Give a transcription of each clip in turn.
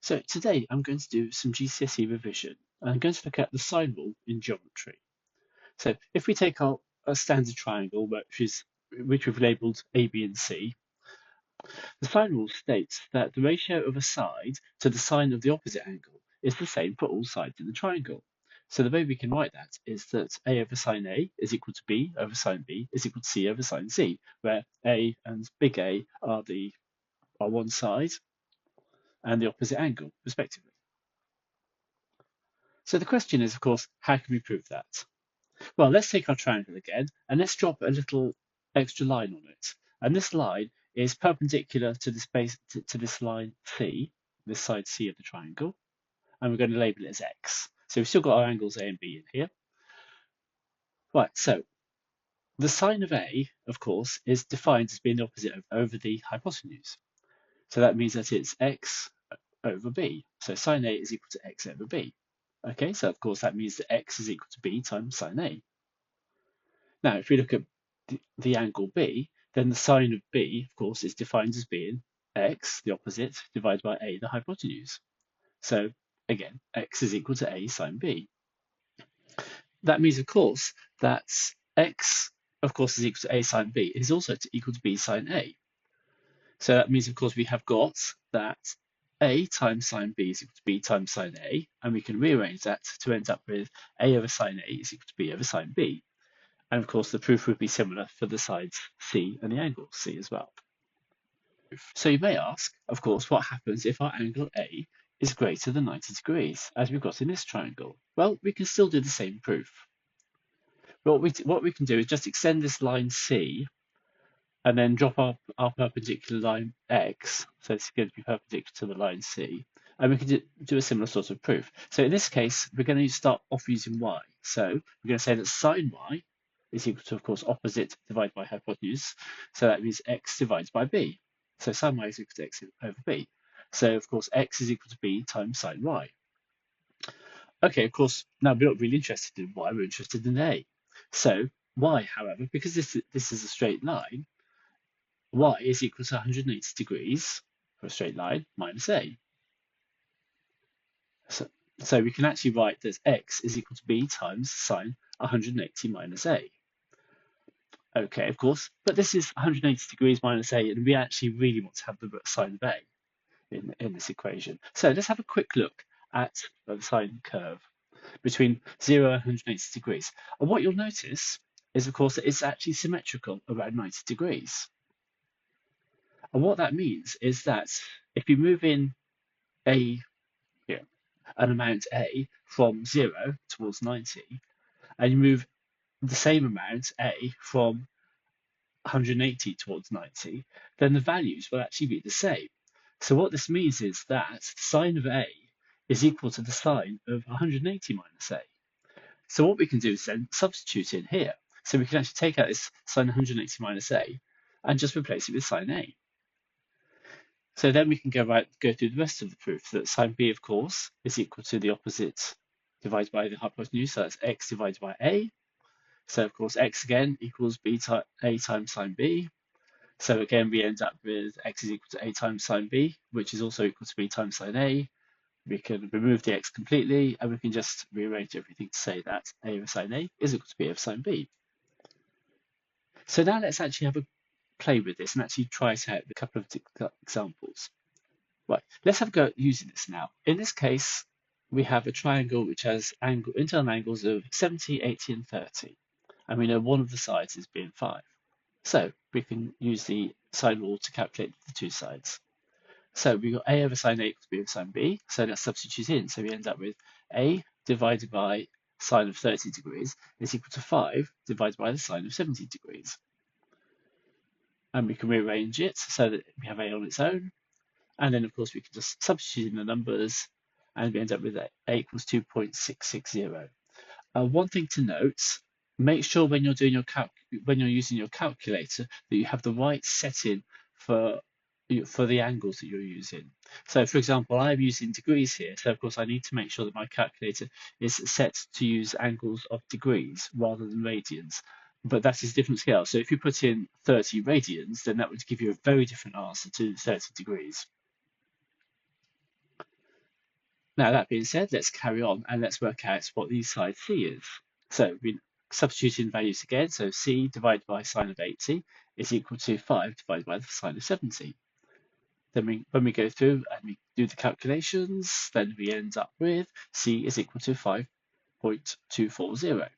So today I'm going to do some GCSE revision and I'm going to look at the sine rule in geometry. So if we take a standard triangle which we've labelled A, B and C, the sine rule states that the ratio of a side to the sine of the opposite angle is the same for all sides in the triangle. So the way we can write that is that A over sine A is equal to B over sine B is equal to C over sine C, where A and big A are one side and the opposite angle, respectively. So the question is, of course, how can we prove that? Well, let's take our triangle again and let's drop a little extra line on it. And this line is perpendicular to this to this line C, this side C of the triangle, and we're going to label it as X. So we've still got our angles A and B in here. Right, so the sine of A, of course, is defined as being the opposite over the hypotenuse. So that means that it's X over B. So sine A is equal to X over B. Okay, so of course that means that X is equal to B times sine A. Now, if we look at the angle B, then the sine of B, of course, is defined as being X, the opposite, divided by A, the hypotenuse. So again, X is equal to A sine B. That means, of course, that X, of course, is equal to A sine B is also equal to B sine A. So that means, of course, we have got that A times sine B is equal to B times sine A, and we can rearrange that to end up with A over sine A is equal to B over sine B. And of course, the proof would be similar for the sides C and the angle C as well. So you may ask, of course, what happens if our angle A is greater than 90 degrees, as we've got in this triangle? Well, we can still do the same proof. What we can do is just extend this line C and then drop our perpendicular line X. So it's going to be perpendicular to the line C. And we can do a similar sort of proof. So in this case, we're going to start off using Y. So we're going to say that sine Y is equal to, of course, opposite divided by hypotenuse. So that means X divided by B. So sine Y is equal to X over B. So, of course, X is equal to B times sine Y. Okay, of course, now we're not really interested in Y, we're interested in A. So Y, however, because this is a straight line, Y is equal to 180 degrees for a straight line minus A. So we can actually write that X is equal to B times sine 180 minus A. Okay, of course, but this is 180 degrees minus A, and we actually really want to have the sine of A in this equation. So let's have a quick look at the sine curve between 0 and 180 degrees. And what you'll notice is, of course, that it's actually symmetrical around 90 degrees. And what that means is that if you move in an amount A from 0 towards 90, and you move the same amount A from 180 towards 90, then the values will actually be the same. So what this means is that the sine of A is equal to the sine of 180 minus A. So what we can do is then substitute in here. So we can actually take out this sine 180 minus A and just replace it with sine A. So then we can go through the rest of the proof that sine B, of course, is equal to the opposite divided by the hypotenuse. So that's X divided by A. So of course, X again equals A times sine B. So again, we end up with X is equal to A times sine B, which is also equal to B times sine A. We can remove the X completely, and we can just rearrange everything to say that A over sine A is equal to B over sine B. So now let's actually have a play with this and actually try it out with a couple of examples. Right, let's have a go at using this now. In this case, we have a triangle which has internal angles of 70, 80, and 30. And we know one of the sides is being 5. So we can use the sine rule to calculate the two sides. So we've got A over sine A equals B over sine B. So let's substitute in. So we end up with A divided by sine of 30 degrees is equal to 5 divided by the sine of 70 degrees. And we can rearrange it so that we have A on its own. And then, of course, we can just substitute in the numbers and we end up with A equals 2.660. One thing to note, make sure when you're doing when you're using your calculator that you have the right setting for the angles that you're using. So for example, I'm using degrees here. So of course I need to make sure that my calculator is set to use angles of degrees rather than radians. But that is different scale. So if you put in 30 radians, then that would give you a very different answer to 30 degrees. Now, that being said, let's carry on and let's work out what the side C is. So we substitute in values again. So C divided by sine of 80 is equal to 5 divided by the sine of 70. Then when we go through and we do the calculations, then we end up with C is equal to 5.240.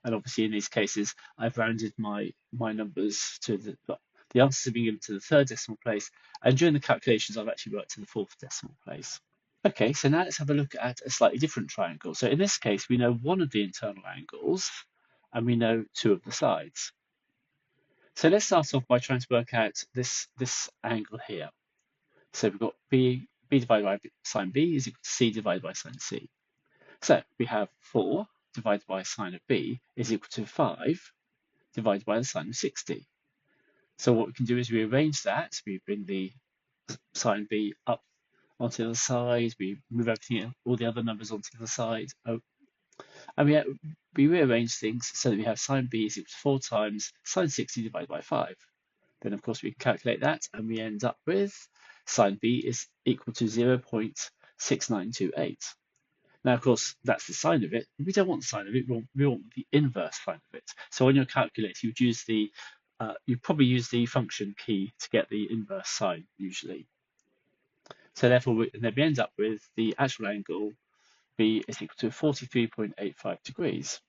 And obviously in these cases, I've rounded my numbers to the answers have been given to the third decimal place. And during the calculations, I've actually worked to the fourth decimal place. Okay, so now let's have a look at a slightly different triangle. So in this case, we know one of the internal angles and we know two of the sides. So let's start off by trying to work out this angle here. So we've got b divided by sine b is equal to c divided by sine c. So we have 4 divided by sine of b is equal to 5 divided by the sine of 60. So what we can do is rearrange that. We bring the sine b up onto the other side. We move everything, all the other numbers onto the side. Oh, and we rearrange things so that we have sine b is equal to 4 times sine 60 divided by 5. Then, of course, we calculate that, and we end up with sine b is equal to 0.6928. Now, of course, that's the sine of it. We don't want the sine of it. We want the inverse sine of it. So on your calculator, you'd use you probably use the function key to get the inverse sine usually. So therefore, then we end up with the actual angle B is equal to 43.85 degrees.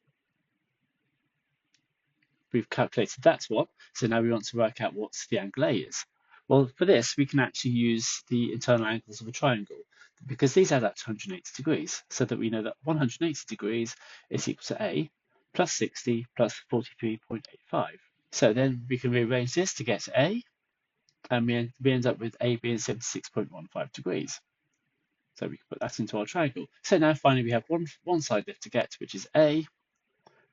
We've calculated that's what, so now we want to work out what the angle A is. Well, for this, we can actually use the internal angles of a triangle because these add up to 180 degrees, so that we know that 180 degrees is equal to A plus 60 plus 43.85. So then we can rearrange this to get A, and we end up with A being 76.15 degrees. So we can put that into our triangle. So now finally we have one side left to get, which is A.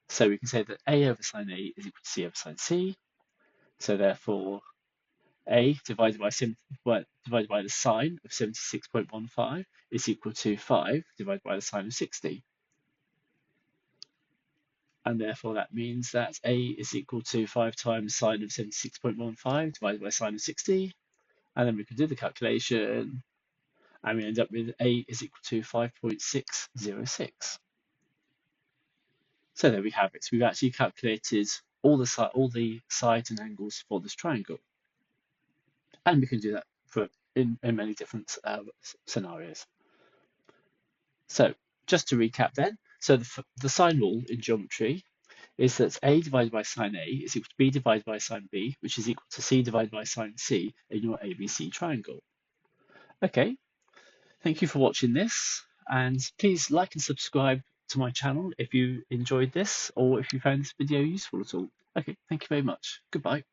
So we can say that A over sine A is equal to C over sine C. So therefore, A divided by the sine of 76.15 is equal to 5 divided by the sine of 60. And therefore that means that A is equal to 5 times sine of 76.15 divided by sine of 60. And then we can do the calculation, and we end up with A is equal to 5.606. So there we have it. We've actually calculated all the sides and angles for this triangle. And we can do that in many different scenarios. So just to recap then, so the sine rule in geometry is that A divided by sine A is equal to B divided by sine B, which is equal to C divided by sine C in your ABC triangle. Okay, thank you for watching this, and please like and subscribe to my channel if you enjoyed this or if you found this video useful at all. Okay, thank you very much. Goodbye.